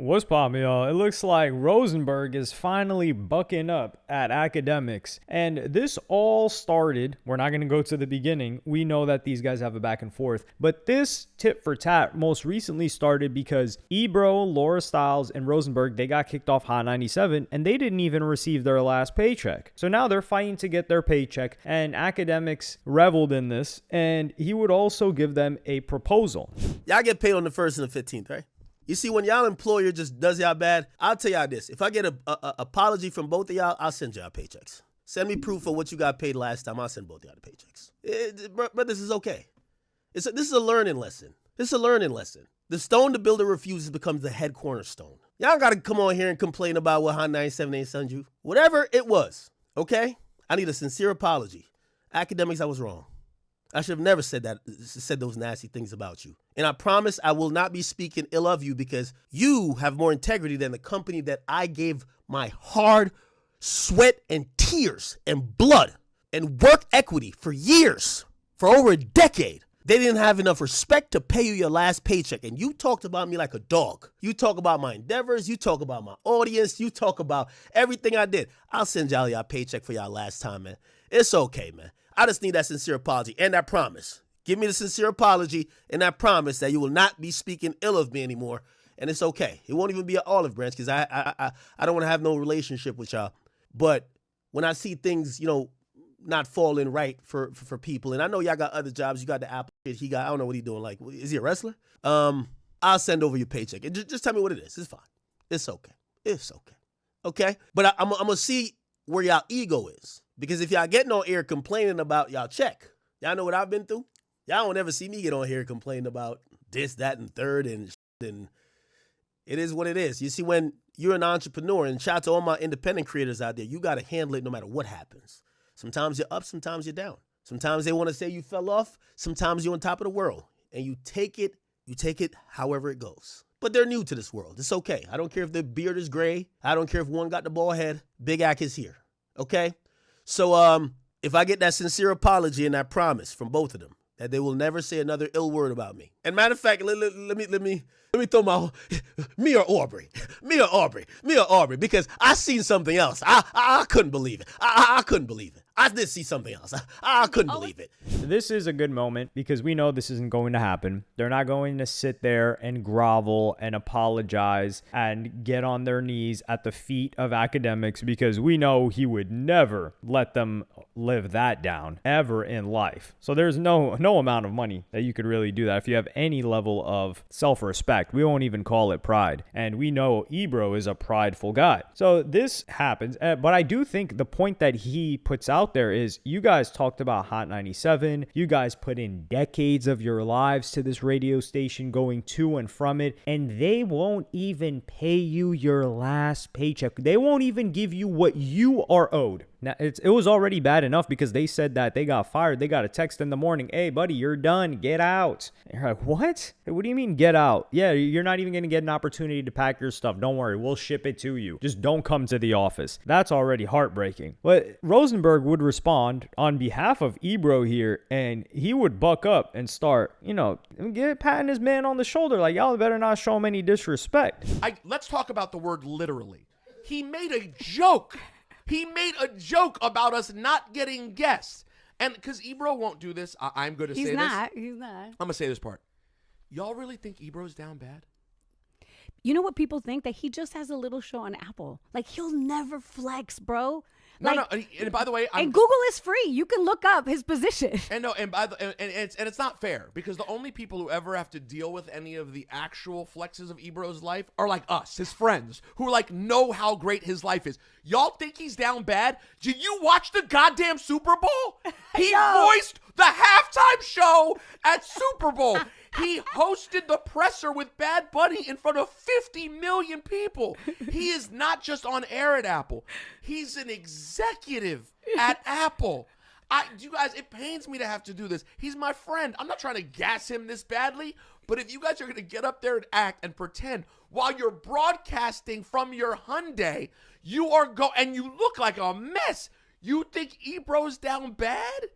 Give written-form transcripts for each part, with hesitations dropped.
What's poppin', y'all? It looks like Rosenberg is finally bucking up at Akademiks. And this all started, we're not going to go to the beginning. We know that these guys have a back and forth. But this tit for tat most recently started because Ebro, Laura Stiles, and Rosenberg, they got kicked off Hot 97 and they didn't even receive their last paycheck. So now they're fighting to get their paycheck, and Akademiks reveled in this, and he would also give them a proposal. Y'all get paid on the 1st and the 15th, right? You see, when y'all employer just does y'all bad, I'll tell y'all this. If I get a apology from both of y'all, I'll send y'all paychecks. Send me proof of what you got paid last time. I'll send both of y'all the paychecks. But this is okay. This is a learning lesson. This is a learning lesson. The stone the builder refuses becomes the head cornerstone. Y'all got to come on here and complain about what Hot 97 ain't send you. Whatever it was, okay? I need a sincere apology. Akademiks, I was wrong. I should have never said those nasty things about you. And I promise I will not be speaking ill of you because you have more integrity than the company that I gave my hard sweat and tears and blood and work equity for years, for over a decade. They didn't have enough respect to pay you your last paycheck. And you talked about me like a dog. You talk about my endeavors. You talk about my audience. You talk about everything I did. I'll send y'all paycheck for y'all last time, man. It's okay, man. I just need that sincere apology and that promise. Give me the sincere apology and that promise that you will not be speaking ill of me anymore. And it's okay. It won't even be an olive branch because I don't want to have no relationship with y'all. But when I see things, not falling right for people, and I know y'all got other jobs. You got the Apple shit. He got, I don't know what he's doing. Like, is he a wrestler? I'll send over your paycheck. And just tell me what it is. It's fine. It's okay. It's okay. Okay? But I'm going to see where y'all ego is. Because if y'all getting on air complaining about y'all check, y'all know what I've been through? Y'all don't ever see me get on here complaining about this, that, and third, and it is what it is. You see, when you're an entrepreneur, and shout out to all my independent creators out there, you got to handle it no matter what happens. Sometimes you're up, sometimes you're down. Sometimes they want to say you fell off, sometimes you're on top of the world. And you take it however it goes. But they're new to this world. It's okay. I don't care if their beard is gray. I don't care if one got the bald head. Big Ak is here. Okay? So if I get that sincere apology and that promise from both of them that they will never say another ill word about me. And matter of fact, let me throw my me or Aubrey, because I seen something else. I couldn't believe it. I couldn't believe it. I did see something else. I couldn't believe it. This is a good moment because we know this isn't going to happen. They're not going to sit there and grovel and apologize and get on their knees at the feet of Akademiks because we know he would never let them live that down ever in life. So there's no amount of money that you could really do that if you have any level of self-respect. We won't even call it pride. And we know Ebro is a prideful guy. So this happens. But I do think the point that he puts out there is you guys talked about Hot 97. You guys put in decades of your lives to this radio station going to and from it. And they won't even pay you your last paycheck. They won't even give you what you are owed. Now, it was already bad enough because they said that they got fired. They got a text in the morning. Hey, buddy, you're done. Get out. And you're like, what? Hey, what do you mean get out? Yeah, you're not even going to get an opportunity to pack your stuff. Don't worry. We'll ship it to you. Just don't come to the office. That's already heartbreaking. But Rosenberg would respond on behalf of Ebro here, and he would buck up and start, patting his man on the shoulder. Like, y'all better not show him any disrespect. Let's talk about the word literally. He made a joke. He made a joke about us not getting guests. And because Ebro won't do this, I'm going to say this. He's not. I'm going to say this part. Y'all really think Ebro's down bad? You know what people think? That he just has a little show on Apple. Like, he'll never flex, bro. No. And by the way, and Google is free. You can look up his position. And it's not fair because the only people who ever have to deal with any of the actual flexes of Ebro's life are like us, his friends, who know how great his life is. Y'all think he's down bad? Did you watch the goddamn Super Bowl? He voiced the halftime show at Super Bowl. He hosted the presser with Bad Bunny in front of 50 million people. He is not just on air at Apple. He's an executive at Apple. You guys, it pains me to have to do this. He's my friend. I'm not trying to gas him this badly, but if you guys are going to get up there and act and pretend while you're broadcasting from your Hyundai, and you look like a mess. You think Ebro's down bad?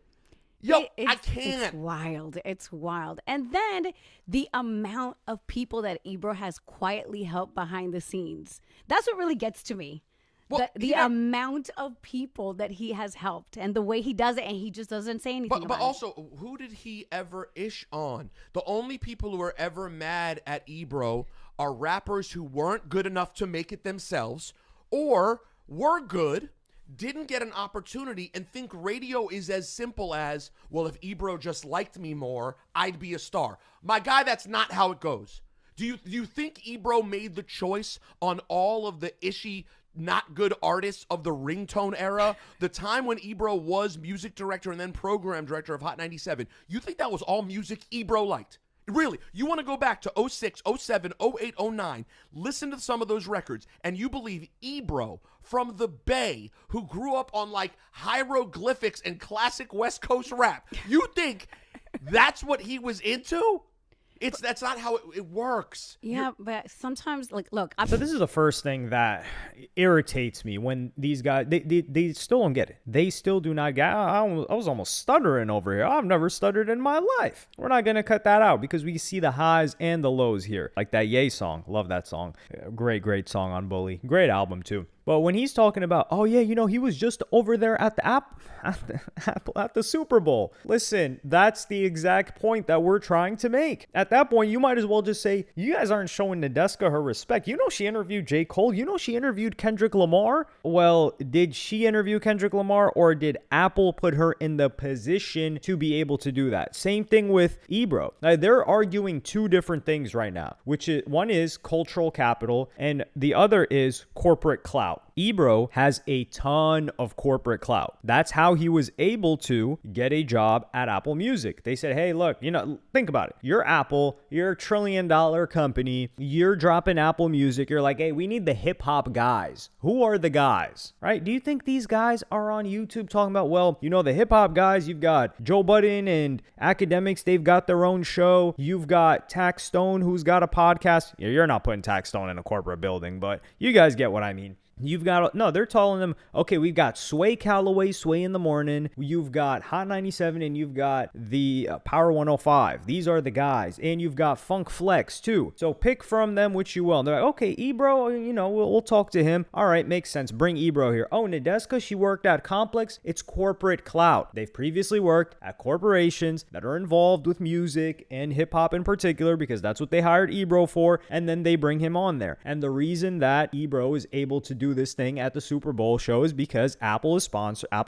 Yo, It's I can't. It's wild. It's wild. And then the amount of people that Ebro has quietly helped behind the scenes. That's what really gets to me. Well, The amount of people that he has helped and the way he does it, and he just doesn't say anything But about also, who did he ever ish on? The only people who are ever mad at Ebro are rappers who weren't good enough to make it themselves or were good, didn't get an opportunity, and think radio is as simple as, well, if Ebro just liked me more, I'd be a star. My guy, that's not how it goes. Do you think Ebro made the choice on all of the ishy, not good artists of the ringtone era, the time when Ebro was music director and then program director of Hot 97? You think that was all music Ebro liked? Really, you want to go back to 06, 07, 08, 09, listen to some of those records, and you believe Ebro from the Bay, who grew up on like hieroglyphics and classic West Coast rap, you think that's what he was into? That's not how it works. Yeah, but sometimes, like, look, So this is the first thing that irritates me when these guys, they still don't get it. They still do not get I was almost stuttering over here. I've never stuttered in my life. We're not going to cut that out because we see the highs and the lows here. Like that Ye song. Love that song. Great song on Bully. Great album too. But when he's talking about, oh yeah, he was just over there at the Super Bowl. Listen, that's the exact point that we're trying to make. At that point, you might as well just say, you guys aren't showing Nadeska her respect. She interviewed J. Cole. She interviewed Kendrick Lamar. Well, did she interview Kendrick Lamar, or did Apple put her in the position to be able to do that? Same thing with Ebro. Now, they're arguing two different things right now, which is one is cultural capital and the other is corporate clout. Ebro has a ton of corporate clout. That's how he was able to get a job at Apple Music. They said, hey, look, think about it. You're Apple, you're a $1 trillion company, you're dropping Apple Music. You're like, hey, we need the hip hop guys. Who are the guys, right? Do you think these guys are on YouTube talking about, well, the hip hop guys, you've got Joe Budden and Akademiks, they've got their own show. You've got Tax Stone, who's got a podcast. You're not putting Tax Stone in a corporate building, but you guys get what I mean. They're telling them, okay, we've got Sway Calloway, Sway in the Morning. You've got Hot 97 and you've got the Power 105. These are the guys. And you've got Funk Flex too. So pick from them which you will. And they're like, okay, Ebro, we'll talk to him. All right, makes sense. Bring Ebro here. Oh, Nadeska, she worked at Complex. It's corporate clout. They've previously worked at corporations that are involved with music and hip hop in particular because that's what they hired Ebro for. And then they bring him on there. And the reason that Ebro is able to do this thing at the Super Bowl show is because Apple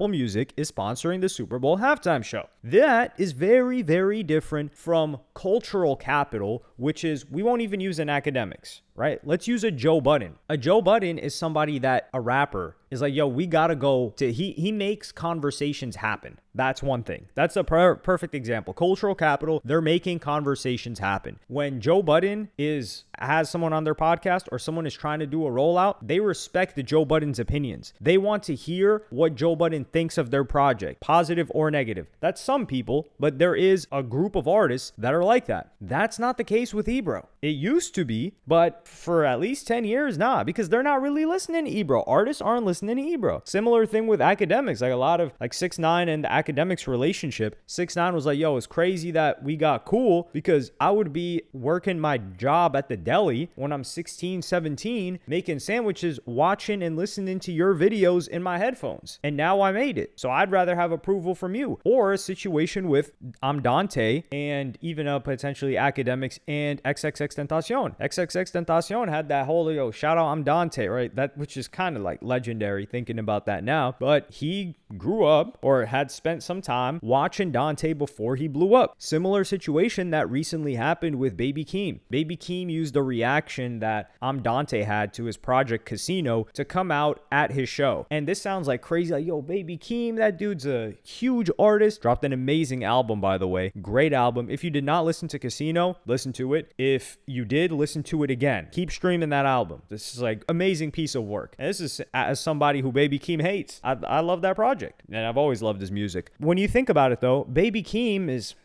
Music is sponsoring the Super Bowl halftime show. That is very, very different from cultural capital, which is, we won't even use an Akademiks, right? Let's use a Joe Budden. A Joe Budden is somebody that a rapper is like, yo, we gotta go to, he makes conversations happen. That's one thing. That's a perfect example. Cultural capital, they're making conversations happen. When Joe Budden has someone on their podcast or someone is trying to do a rollout, they respect the Joe Budden's opinions. They want to hear what Joe Budden thinks of their project, positive or negative. That's some people, but there is a group of artists that are like that. That's not the case with Ebro. It used to be, but for at least 10 years, because they're not really listening to Ebro. Artists aren't listening to Ebro. Similar thing with Akademiks. Like a lot of 6ix9ine and the Akademiks relationship. 6ix9ine was like, yo, it's crazy that we got cool because I would be working my job at the deli when I'm 16, 17, making sandwiches, watching and listening to your videos in my headphones. And now I made it. So I'd rather have approval from you. Or a situation with I'm Dante and even potentially Akademiks and XXXTentacion. XXXTentacion had that whole, shout out I'm Dante, right? That, which is kind of like legendary thinking about that now. But he grew up or had spent some time watching Dante before he blew up. Similar situation that recently happened with Baby Keem. Baby Keem used a reaction that I'm Dante had to his project Casino to come out at his show. And this sounds like crazy, like, yo, Baby Keem, that dude's a huge artist. Dropped an amazing album, by the way. Great album. If you did not listen to Casino, listen to it. If you did, listen to it again. Keep streaming that album. This is like amazing piece of work. And this is as somebody who Baby Keem hates. I love that project. And I've always loved his music. When you think about it though, Baby Keem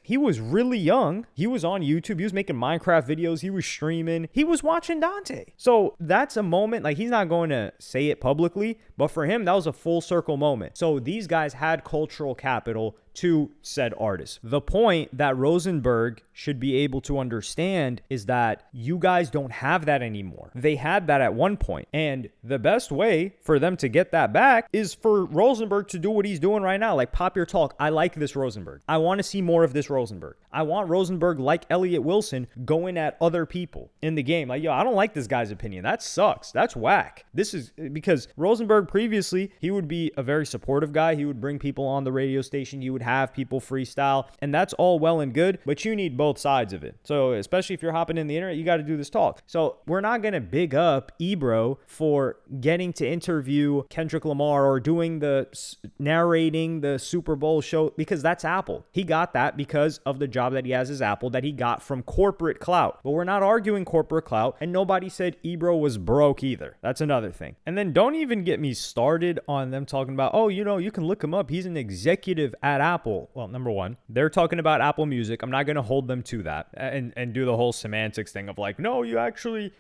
he was really young. He was on YouTube. He was making Minecraft videos. He was streaming. He was watching Dante. So that's a moment, like he's not going to say it publicly, but for him, that was a full circle moment. So these guys had cultural capital to said artist. The point that Rosenberg should be able to understand is that you guys don't have that anymore. They had that at one point, and the best way for them to get that back is for Rosenberg to do what he's doing right now. Like, pop your talk. I like this Rosenberg. I want to see more of this Rosenberg. I want Rosenberg, like Elliott Wilson, going at other people in the game. Like, yo, I don't like this guy's opinion. That sucks. That's whack. This is because Rosenberg previously, he would be a very supportive guy. He would bring people on the radio station. You would have people freestyle, and that's all well and good, but you need both sides of it. So especially if you're hopping in the internet, you got to do this talk. So we're not going to big up Ebro for getting to interview Kendrick Lamar or doing narrating the Super Bowl show, because that's Apple. He got that because of the job that he has as Apple, that he got from corporate clout. But we're not arguing corporate clout, and nobody said Ebro was broke either. That's another thing. And then don't even get me started on them talking about, oh, you can look him up. He's an executive at Apple. Well, number one, they're talking about Apple Music. I'm not going to hold them to that and do the whole semantics thing of like, no,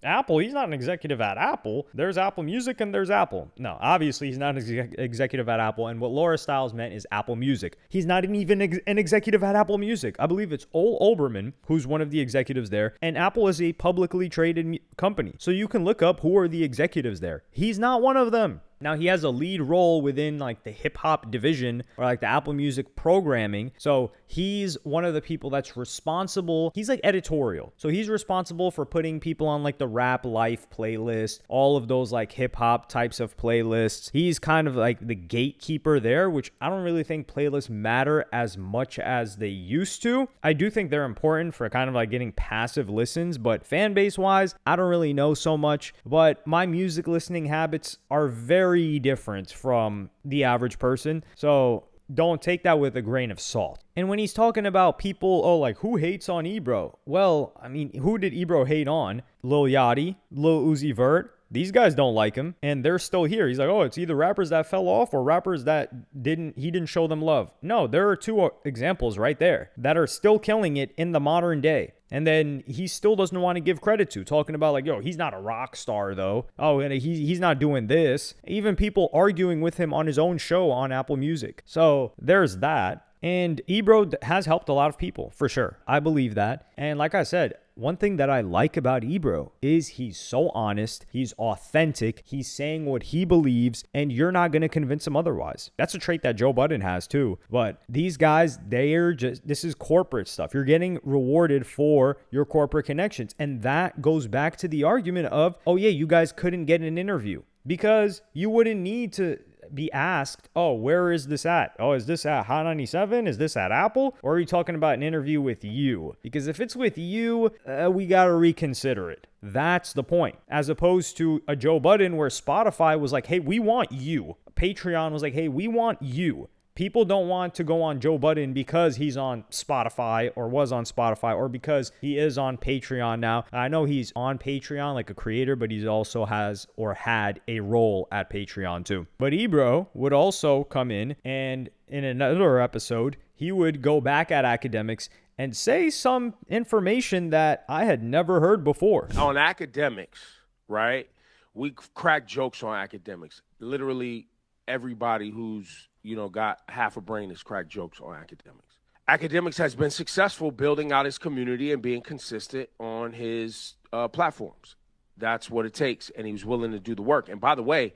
Apple, he's not an executive at Apple. There's Apple Music and there's Apple. No, obviously he's not an executive at Apple. And what Laura Stiles meant is Apple Music. He's not even an executive at Apple Music. I believe it's Ole Oberman, who's one of the executives there. And Apple is a publicly traded company. So you can look up who are the executives there. He's not one of them. Now, he has a lead role within like the hip hop division or like the Apple Music programming. So he's one of the people that's responsible. He's like editorial. So he's responsible for putting people on like the Rap Life playlist, all of those like hip hop types of playlists. He's kind of like the gatekeeper there, which I don't really think playlists matter as much as they used to. I do think they're important for kind of like getting passive listens, but fan base wise, I don't really know so much. But my music listening habits are very different from the average person. So don't take that with a grain of salt. And when he's talking about people, like who hates on Ebro? Well, I mean, who did Ebro hate on? Lil Yachty, Lil Uzi Vert. These guys don't like him, and they're still here. He's like, oh, it's either rappers that fell off or rappers that he didn't show them love. No, there are two examples right there that are still killing it in the modern day. And then he still doesn't want to give credit to, talking about like, yo, he's not a rock star though. Oh, and he's not doing this. Even people arguing with him on his own show on Apple Music. So there's that. And Ebro has helped a lot of people, for sure. I believe that. And like I said, one thing that I like about Ebro is he's so honest, he's authentic, he's saying what he believes, and you're not going to convince him otherwise. That's a trait that Joe Budden has too. But these guys, this is corporate stuff. You're getting rewarded for your corporate connections. And that goes back to the argument of, oh yeah, you guys couldn't get an interview because you wouldn't need to be asked, oh, where is this at? Oh, is this at Hot 97? Is this at Apple? Or are you talking about an interview with you? Because if it's with you, we got to reconsider it. That's the point. As opposed to a Joe Budden where Spotify was like, hey, we want you. Patreon was like, hey, we want you. People don't want to go on Joe Budden because he's on Spotify or was on Spotify or because he is on Patreon now. I know he's on Patreon like a creator, but he also has or had a role at Patreon too. But Ebro would also come in, and in another episode, he would go back at Akademiks and say some information that I had never heard before. On Akademiks, right? We crack jokes on Akademiks. Literally everybody who's got half a brain has cracked jokes on Akademiks. Akademiks has been successful building out his community and being consistent on his platforms. That's what it takes, and he was willing to do the work. And by the way,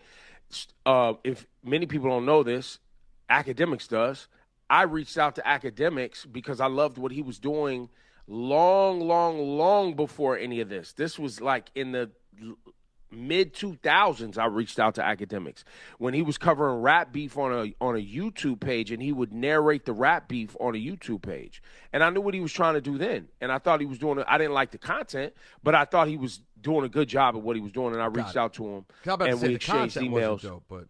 if many people don't know this, Akademiks does. I reached out to Akademiks because I loved what he was doing long before any of this. This was like in the mid-2000s. I reached out to Akademiks when he was covering rap beef on a YouTube page, and he would narrate the rap beef on a YouTube page. And I knew what he was trying to do then, and I thought he was doing it. I didn't like the content, but I thought he was doing a good job at what he was doing, and I reached out to him, and we exchanged emails. Dope, but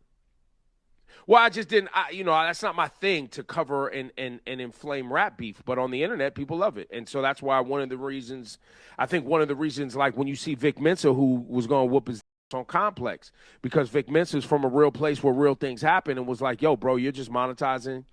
well, I just didn't. That's not my thing to cover and inflame rap beef. But on the internet, people love it, and so that's why one of the reasons, like when you see Vic Mensa, who was going to whoop his on Complex, because Vic Mensa's from a real place where real things happen, and was like, "Yo, bro, you're just monetizing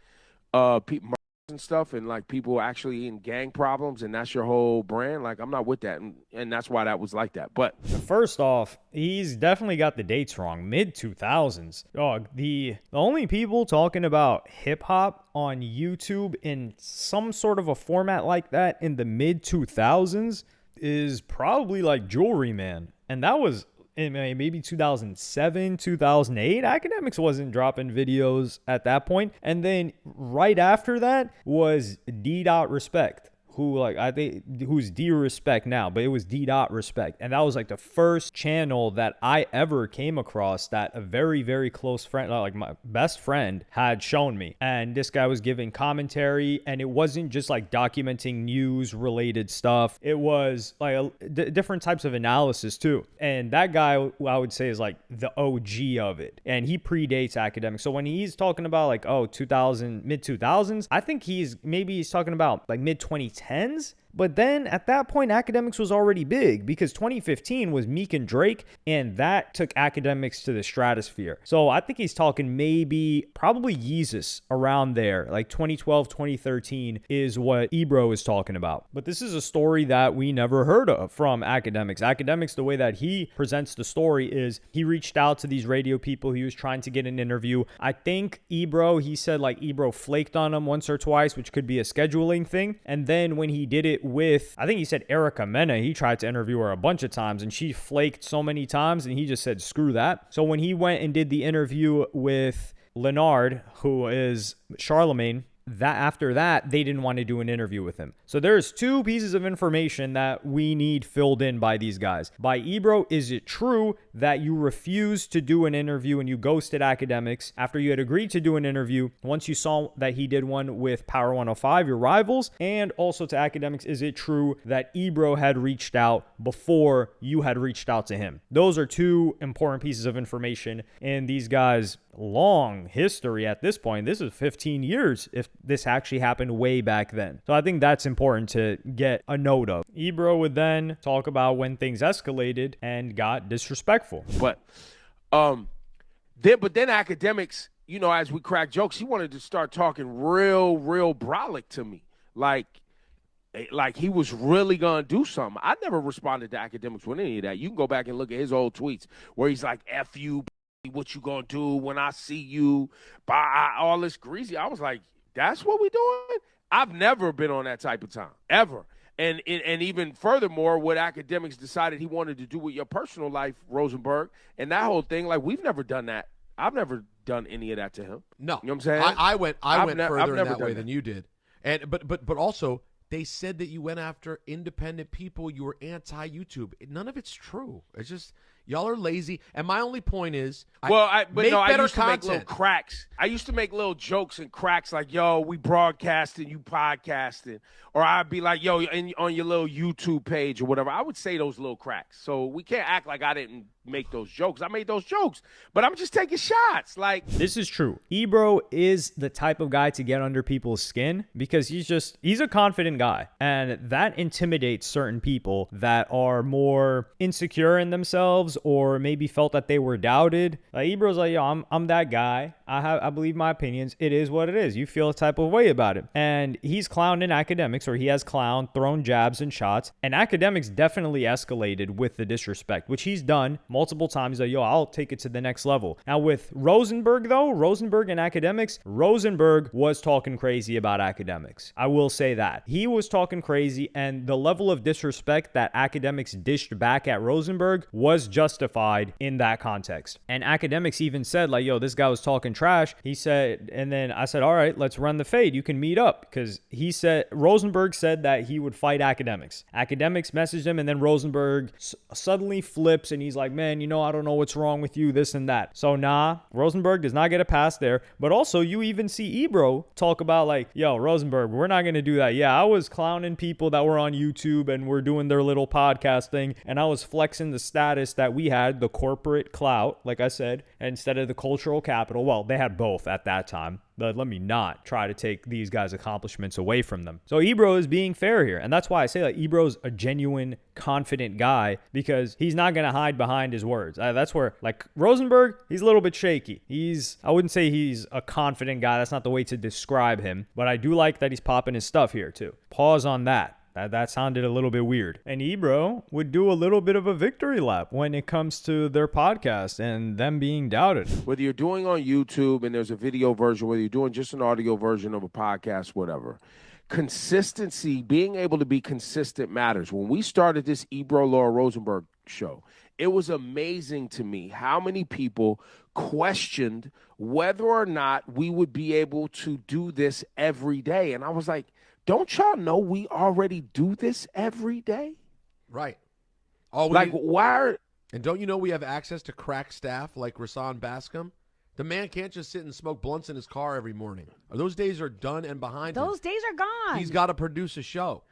people and stuff and like people actually in gang problems and that's your whole brand, like I'm not with that. And that's why that was like that. But first off, he's definitely got the dates wrong. Mid 2000s. Dog, the only people talking about hip hop on YouTube in some sort of a format like that in the mid 2000s is probably like Jewelry Man. And that was in maybe 2007, 2008. Akademiks wasn't dropping videos at that point. And then right after that was D. Respect, who like I think who's D Respect now, but it was D. Respect. And that was like the first channel that I ever came across that a very, very close friend, like my best friend, had shown me. And this guy was giving commentary, and it wasn't just like documenting news related stuff. It was like different types of analysis too. And that guy, I would say, is like the OG of it. And he predates Akademiks. So when he's talking about like, oh, 2000, mid 2000s, I think he's talking about like mid 2010s. But then at that point, Akademiks was already big because 2015 was Meek and Drake, and that took Akademiks to the stratosphere. So I think he's talking probably Yeezus around there, like 2012, 2013 is what Ebro is talking about. But this is a story that we never heard of from Akademiks. Akademiks, the way that he presents the story is he reached out to these radio people. He was trying to get an interview. I think he said like Ebro flaked on him once or twice, which could be a scheduling thing. And then when he did it with, I think he said Erica Mena, he tried to interview her a bunch of times and she flaked so many times and he just said, screw that. So when he went and did the interview with Leonard, who is Charlemagne, that after that, they didn't want to do an interview with him. So there's two pieces of information that we need filled in by these guys. By Ebro, is it true that you refused to do an interview and you ghosted Akademiks after you had agreed to do an interview once you saw that he did one with Power 105, your rivals? And also to Akademiks, is it true that Ebro had reached out before you had reached out to him? Those are two important pieces of information in these guys' long history at this point. This is 15 years if this actually happened way back then. So I think that's important to get a note of. Ebro would then talk about when things escalated and got disrespectful. But then Akademiks, you know, as we crack jokes, he wanted to start talking real brolic to me. Like he was really going to do something. I never responded to Akademiks with any of that. You can go back and look at his old tweets where he's like, F you, what you going to do when I see you, all this greasy. I was like, that's what we doing? I've never been on that type of time, ever. And even furthermore, what Akademiks decided he wanted to do with your personal life, Rosenberg, and that whole thing, like we've never done that. I've never done any of that to him. No. You know what I'm saying? I went further in that way that. than you did. And but also they said that you went after independent people, you were anti-YouTube. None of it's true. It's just y'all are lazy. And my only point is, I used to make little content. cracks. I used to make little jokes and cracks like, yo, we broadcasting, you podcasting. Or I'd be like, yo, on your little YouTube page or whatever. I would say those little cracks. So we can't act like I didn't make those jokes. I made those jokes, but I'm just taking shots. Like, this is true. Ebro is the type of guy to get under people's skin because he's a confident guy, and that intimidates certain people that are more insecure in themselves or maybe felt that they were doubted. Like Ebro's like, yo, I'm that guy. I believe my opinions. It is what it is. You feel a type of way about it. And he's clowned in Akademiks, or he has clowned, thrown jabs and shots. And Akademiks definitely escalated with the disrespect, which he's done multiple times. Like, yo, I'll take it to the next level. Now with Rosenberg though, Rosenberg and Akademiks, Rosenberg was talking crazy about Akademiks. I will say that. He was talking crazy, and the level of disrespect that Akademiks dished back at Rosenberg was justified in that context. And Akademiks even said like, yo, this guy was talking trash. He said, and then I said, all right, let's run the fade. You can meet up, because he said, Rosenberg said that he would fight Akademiks. Akademiks messaged him, and then Rosenberg suddenly flips and he's like, man, you know, I don't know what's wrong with you, this and that. So Rosenberg does not get a pass there. But also you even see Ebro talk about like, yo, Rosenberg, we're not going to do that. Yeah, I was clowning people that were on YouTube and were doing their little podcast thing, and I was flexing the status that that we had the corporate clout, like I said, instead of the cultural capital. Well, they had both at that time. But let me not try to take these guys' accomplishments away from them. So Ebro is being fair here. And that's why I say that Ebro's a genuine, confident guy, because he's not going to hide behind his words. That's where, like, Rosenberg, he's a little bit shaky. I wouldn't say he's a confident guy. That's not the way to describe him. But I do like that he's popping his stuff here, too. Pause on that. That sounded a little bit weird. And Ebro would do a little bit of a victory lap when it comes to their podcast and them being doubted. Whether you're doing on YouTube and there's a video version, whether you're doing just an audio version of a podcast, whatever, consistency, being able to be consistent matters. When we started this Ebro Laura Rosenberg show, it was amazing to me how many people questioned whether or not we would be able to do this every day. And I was like, don't y'all know we already do this every day? Right. Why? And don't you know we have access to crack staff like Rasan Bascom? The man can't just sit and smoke blunts in his car every morning. Those days are done and behind him. Those days are gone. He's got to produce a show.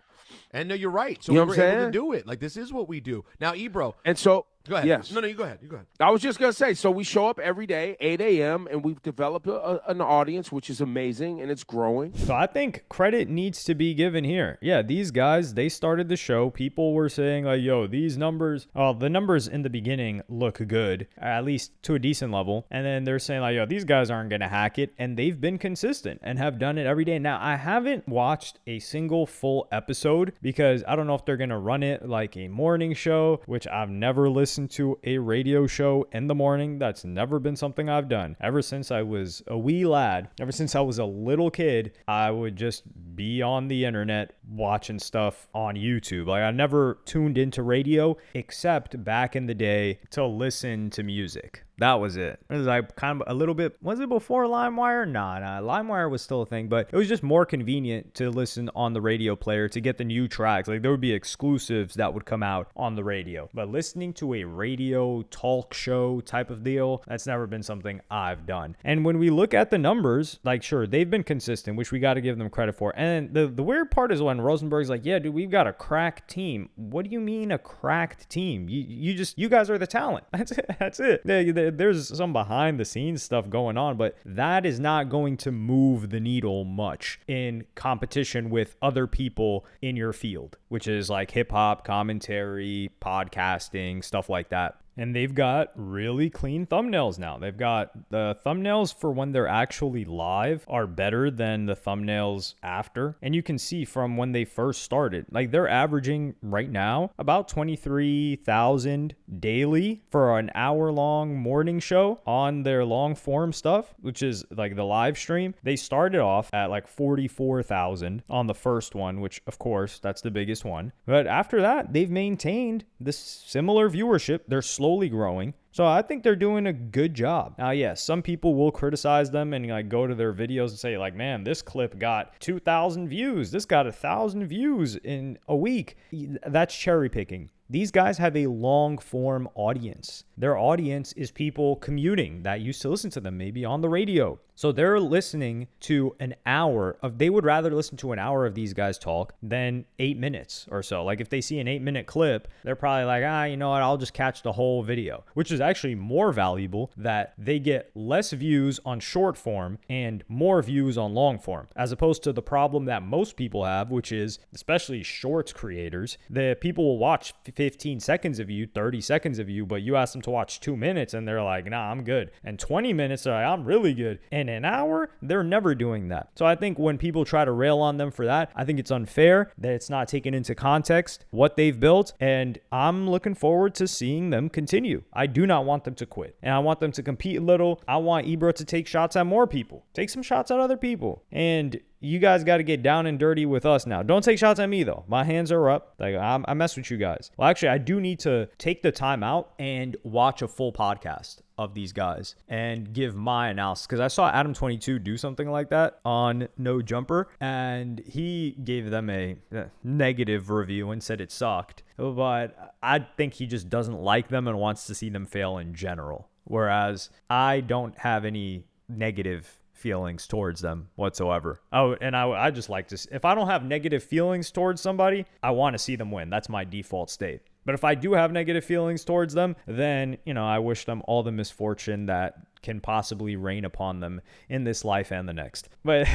And no, you're right. So you know we what were I'm able saying? to do it. Like, this is what we do. Now, Ebro. And so, go ahead. Yes. No, you go ahead. You go ahead. I was just going to say, so we show up every day, 8 a.m., and we've developed an audience, which is amazing, and it's growing. So I think credit needs to be given here. Yeah, these guys, they started the show. People were saying, like, yo, these numbers, the numbers in the beginning look good, at least to a decent level. And then they're saying, like, yo, these guys aren't going to hack it. And they've been consistent and have done it every day. Now, I haven't watched a single full episode because I don't know if they're going to run it like a morning show, which I've never listened to a radio show in the morning. That's never been something I've done. Ever since I was a wee lad, ever since I was a little kid, I would just be on the internet watching stuff on YouTube. Like, I never tuned into radio except back in the day to listen to music. That was it. It was like kind of a little bit, was it before LimeWire? Nah, LimeWire was still a thing, but it was just more convenient to listen on the radio player to get the new tracks. Like, there would be exclusives that would come out on the radio. But listening to a radio talk show type of deal, that's never been something I've done. And when we look at the numbers, like, sure, they've been consistent, which we got to give them credit for. And the weird part is when Rosenberg's like, yeah, dude, we've got a cracked team. What do you mean a cracked team? You guys are the talent. That's it. There's some behind the scenes stuff going on, but that is not going to move the needle much in competition with other people in your field, which is like hip hop, commentary, podcasting, stuff like that. And they've got really clean thumbnails now. They've got the thumbnails for when they're actually live are better than the thumbnails after. And you can see from when they first started, like, they're averaging right now about 23,000 daily for an hour-long morning show on their long form stuff, which is like the live stream. They started off at like 44,000 on the first one, which of course that's the biggest one. But after that, they've maintained this similar viewership. They're slowly growing. So I think they're doing a good job. Now, yes, some people will criticize them and like go to their videos and say like, man, this clip got 2,000 views. This got 1,000 views in a week. That's cherry picking. These guys have a long form audience. Their audience is people commuting that used to listen to them maybe on the radio. So they're listening to an hour of, they would rather listen to an hour of these guys talk than 8 minutes or so. Like, if they see an 8-minute clip, they're probably like, you know what, I'll just catch the whole video, which is actually more valuable, that they get less views on short form and more views on long form, as opposed to the problem that most people have, which is, especially shorts creators, that people will watch 15 seconds of you, 30 seconds of you, but you ask them to watch 2 minutes and they're like, nah, I'm good. And 20 minutes, they're like, I'm really good. And an hour, they're never doing that. So I think when people try to rail on them for that, I think it's unfair that it's not taken into context what they've built. And I'm looking forward to seeing them continue. I do not want them to quit. And I want them to compete a little. I want Ebro to take shots at more people. Take some shots at other people. And you guys got to get down and dirty with us now. Don't take shots at me, though. My hands are up. Like, I mess with you guys. Well, actually, I do need to take the time out and watch a full podcast of these guys and give my analysis, because I saw Adam22 do something like that on No Jumper, and he gave them a negative review and said it sucked. But I think he just doesn't like them and wants to see them fail in general. Whereas I don't have any negative feelings towards them whatsoever. Oh, and I just like to, if I don't have negative feelings towards somebody, I want to see them win. That's my default state. But if I do have negative feelings towards them, then, I wish them all the misfortune that can possibly rain upon them in this life and the next. But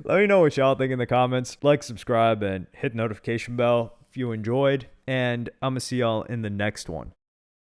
let me know what y'all think in the comments. Like, subscribe, and hit the notification bell if you enjoyed. And I'm going to see y'all in the next one.